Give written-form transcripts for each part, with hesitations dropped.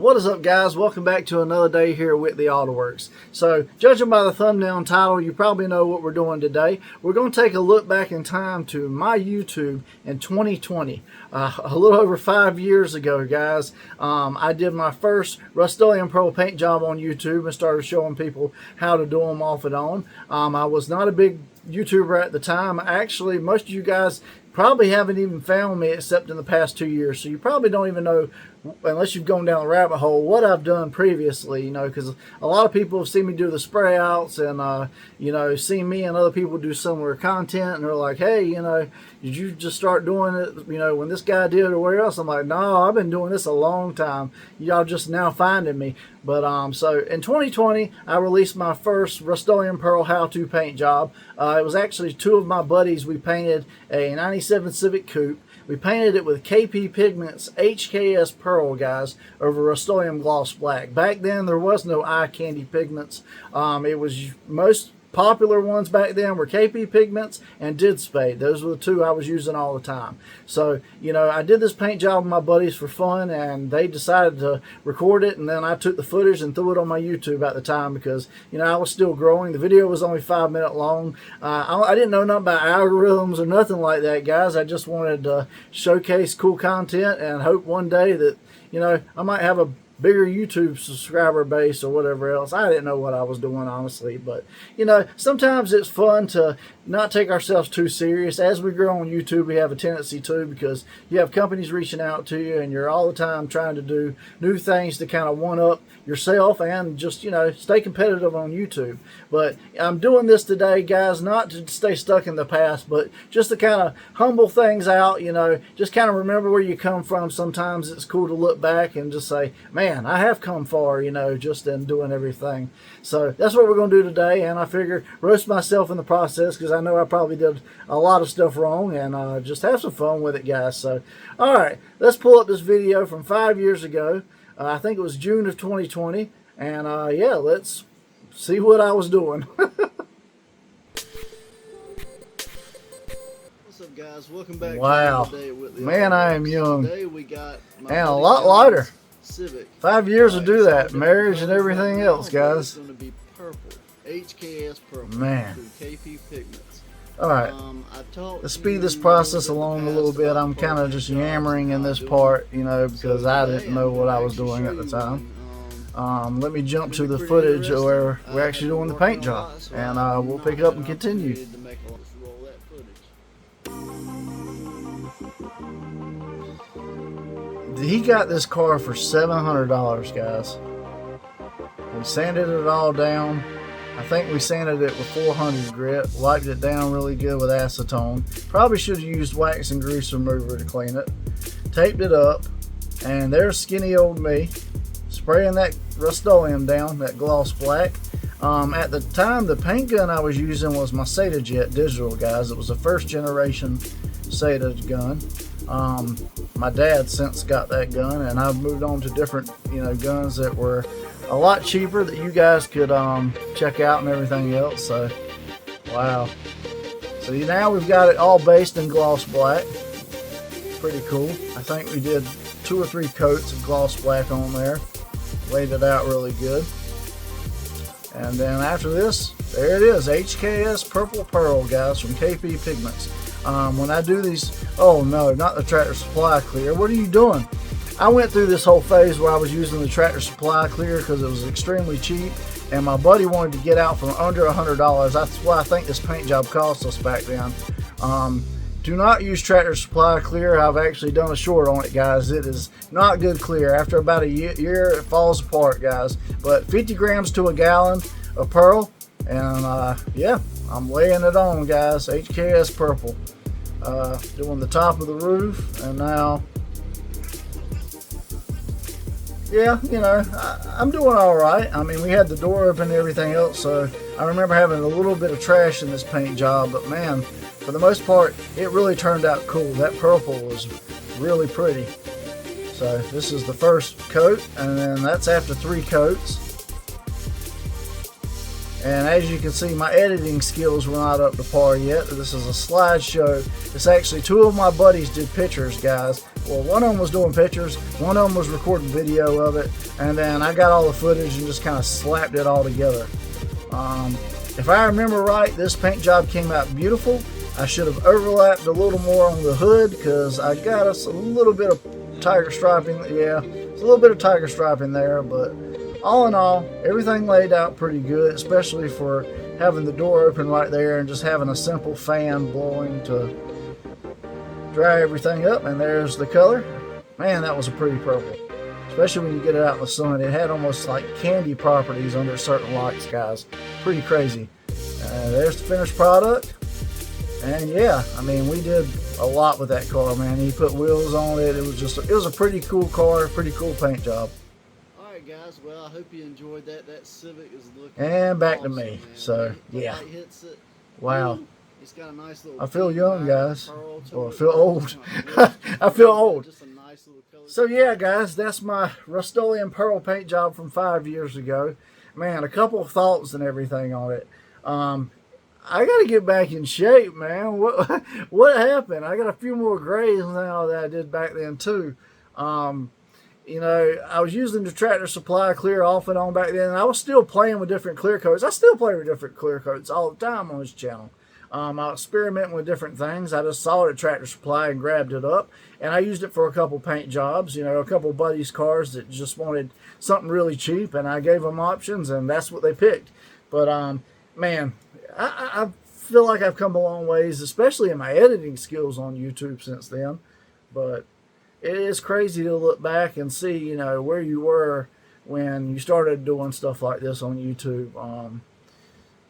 What is up, guys? Welcome back to another day here at Whitley Auto Works. So, judging by the thumbnail and title, you probably know what we're doing today. We're going to take a look back in time to my YouTube in 2020. A little over 5 years ago, guys. I did my first RUSTOLEUM Pearl paint job on YouTube and started showing people how to do them off and on. I was not a big YouTuber at the time. Actually, most of you guys probably haven't even found me except in the past 2 years, so you probably don't even know, unless you've gone down the rabbit hole, what I've done previously, you know, because a lot of people have seen me do the spray outs and you know, seen me and other people do similar content, and they're like, hey, you know, did you just start doing it, you know, when this guy did or where else? I'm like, no, I've been doing this a long time. Y'all just now finding me. But so in 2020, I released my first RUSTOLEUM Pearl how-to paint job. It was actually two of my buddies. We painted a 97 Civic Coupe. We painted it with KP Pigments HKS Pearl, guys, over RUSTOLEUM Gloss Black. Back then, there was no eye candy pigments. It was most popular ones back then were KP Pigments and Did Spade. Those were the two I was using all the time. So, you know, I did this paint job with my buddies for fun, and they decided to record it, and then I took the footage and threw it on my YouTube at the time because, you know, I was still growing. The video was only 5 minutes long. I didn't know nothing about algorithms or nothing like that, guys. I just wanted to showcase cool content and hope one day that, you know, I might have a bigger YouTube subscriber base or whatever else. I didn't know what I was doing, honestly, but you know, sometimes it's fun to not take ourselves too serious. As we grow on YouTube, we have a tendency to, because you have companies reaching out to you and you're all the time trying to do new things to kind of one up yourself and just, you know, stay competitive on YouTube. But I'm doing this today, guys, not to stay stuck in the past, but just to kind of humble things out, you know, just kind of remember where you come from. Sometimes it's cool to look back and just say, man, I have come far, you know, just in doing everything. So that's what we're going to do today, and I figure roast myself in the process because I know I probably did a lot of stuff wrong, and just have some fun with it, guys. So, all right, let's pull up this video from 5 years ago. I think it was June of 2020, and yeah, let's see what I was doing. What's up, guys? Welcome back. Wow, to day with man, I am young. Today we got and a lot lighter. Civic. 5 years to do that, marriage and everything else, guys. It's going to be purple, HKS purple, man. through KP Pigments. All right, let's speed this process along a little bit. I'm kind of just yammering in this part, you know, because I didn't know what I was doing at the time. Let me jump to the footage where we're actually doing the paint job, and we'll pick up and continue. He got this car for $700, guys. We sanded it all down. I think we sanded it with 400 grit, wiped it down really good with acetone. Probably should have used wax and grease remover to clean it. Taped it up, and there's skinny old me spraying that RUSTOLEUM down, that gloss black. At the time, the paint gun I was using was my Jet digital, guys. It was a first generation Seta gun. My dad since got that gun, and I've moved on to different, you know, guns that were a lot cheaper that you guys could check out and everything else. So, wow. So now we've got it all based in gloss black. Pretty cool. I think we did 2 or 3 coats of gloss black on there. Laid it out really good. And then after this, there it is, HKS Purple Pearl, guys, from KP Pigments. When I do these, oh no, not the Tractor Supply Clear. What are you doing? I went through this whole phase where I was using the Tractor Supply Clear because it was extremely cheap, and my buddy wanted to get out from under $100. That's why I think this paint job cost us back then. Do not use Tractor Supply Clear. I've actually done a short on it, guys. It is not good clear. After about a year, it falls apart, guys. But 50 grams to a gallon of pearl, and yeah, I'm laying it on, guys. HKS Purple. Doing the top of the roof, and now, yeah, you know, I'm doing all right. I mean, we had the door open and everything else, so I remember having a little bit of trash in this paint job, but man, for the most part, it really turned out cool. That purple was really pretty. So this is the first coat, and then that's after 3 coats. And as you can see, my editing skills were not up to par yet. This is a slideshow. It's actually two of my buddies did pictures, guys. Well, one of them was doing pictures, one of them was recording video of it, and then I got all the footage and just kind of slapped it all together. If I remember right, this paint job came out beautiful. I should have overlapped a little more on the hood because I got us a little bit of tiger striping. Yeah, it's a little bit of tiger striping there, but all in all, everything laid out pretty good, especially for having the door open right there and just having a simple fan blowing to dry everything up. And there's the color. Man, that was a pretty purple, especially when you get it out in the sun. It had almost like candy properties under certain lights, guys. Pretty crazy. There's the finished product. And yeah, I mean, we did a lot with that car, man. He put wheels on it. It was a pretty cool car, pretty cool paint job. Guys, well, I hope you enjoyed that. That Civic is looking and back awesome, to me. man. So The yeah, light hits it. Wow. It's got a nice little. I feel young, guys. Well, I it. feel old. I feel old. Just a nice little color. So yeah, guys, that's my Rust-Oleum Pearl paint job from 5 years ago. Man, a couple of thoughts and everything on it. I got to get back in shape, man. What happened? I got a few more grays now that I did back then too. You know, I was using the Tractor Supply clear off and on back then, and I was still playing with different clear coats. I still play with different clear coats all the time on this channel. I experiment with different things. I just saw it at Tractor Supply and grabbed it up, and I used it for a couple paint jobs. You know, a couple buddies' cars that just wanted something really cheap, and I gave them options, and that's what they picked. But man, I feel like I've come a long ways, especially in my editing skills on YouTube since then. But it is crazy to look back and see, you know, where you were when you started doing stuff like this on YouTube.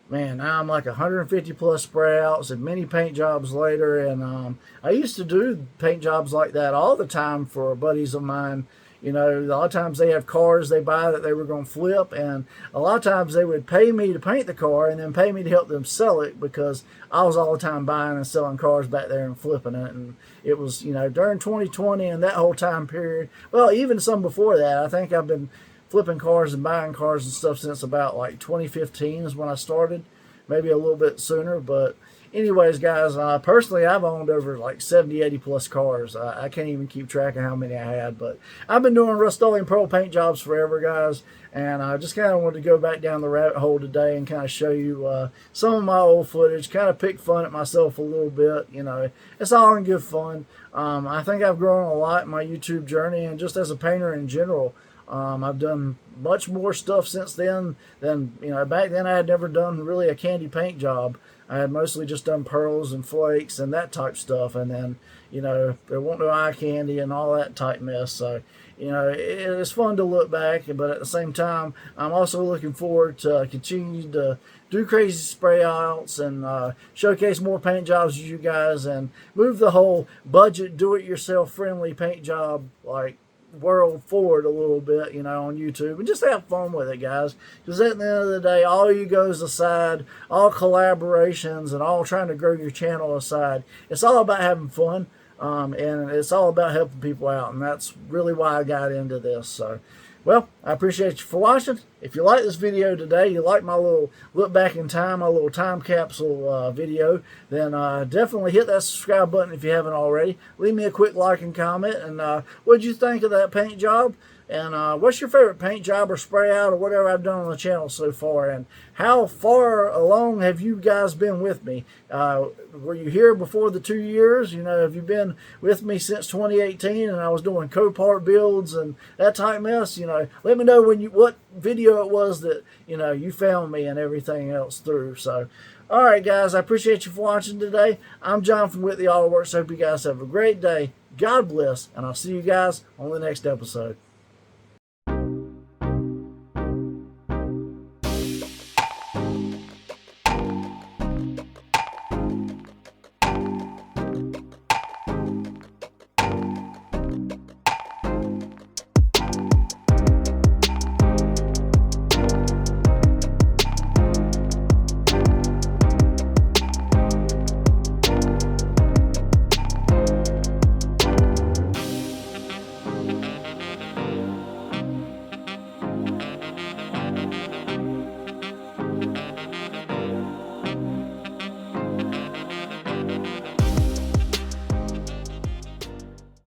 Man, now I'm like 150 plus spray outs and many paint jobs later. And I used to do paint jobs like that all the time for buddies of mine. You know, a lot of times they have cars they buy that they were going to flip, and a lot of times they would pay me to paint the car and then pay me to help them sell it, because I was all the time buying and selling cars back there and flipping it. And it was, you know, during 2020 and that whole time period, well, even some before that. I think I've been flipping cars and buying cars and stuff since about like 2015 is when I started, maybe a little bit sooner. But anyways, guys, personally, I've owned over like 70, 80 plus cars. I can't even keep track of how many I had, but I've been doing Rust-Oleum Pearl paint jobs forever, guys. And I just kind of wanted to go back down the rabbit hole today and kind of show you some of my old footage, kind of pick fun at myself a little bit. You know, it's all in good fun. I think I've grown a lot in my YouTube journey, and just as a painter in general. I've done much more stuff since then than, you know, back then I had never done really a candy paint job. I had mostly just done pearls and flakes and that type stuff, and then, you know, there wasn't no eye candy and all that type mess. So, you know, it's fun to look back, but at the same time, I'm also looking forward to continuing to do crazy spray outs and showcase more paint jobs with you guys, and move the whole budget, do-it-yourself friendly paint job like world forward a little bit, you know, on YouTube, and just have fun with it, guys. Because at the end of the day, all egos aside, all collaborations and all trying to grow your channel aside, it's all about having fun, and it's all about helping people out, and that's really why I got into this. So, well, I appreciate you for watching. If you like this video today, you like my little look back in time, my little time capsule video, then definitely hit that subscribe button if you haven't already. Leave me a quick like and comment, and what did you think of that paint job? And what's your favorite paint job or spray out or whatever I've done on the channel so far? And how far along have you guys been with me? Were you here before the 2 years? You know, have you been with me since 2018 and I was doing Copart builds and that type mess? You know, let me know what video it was that, you know, you found me and everything else through. So, all right, guys, I appreciate you for watching today. I'm John from Whitley Auto Works. Hope you guys have a great day. God bless, and I'll see you guys on the next episode.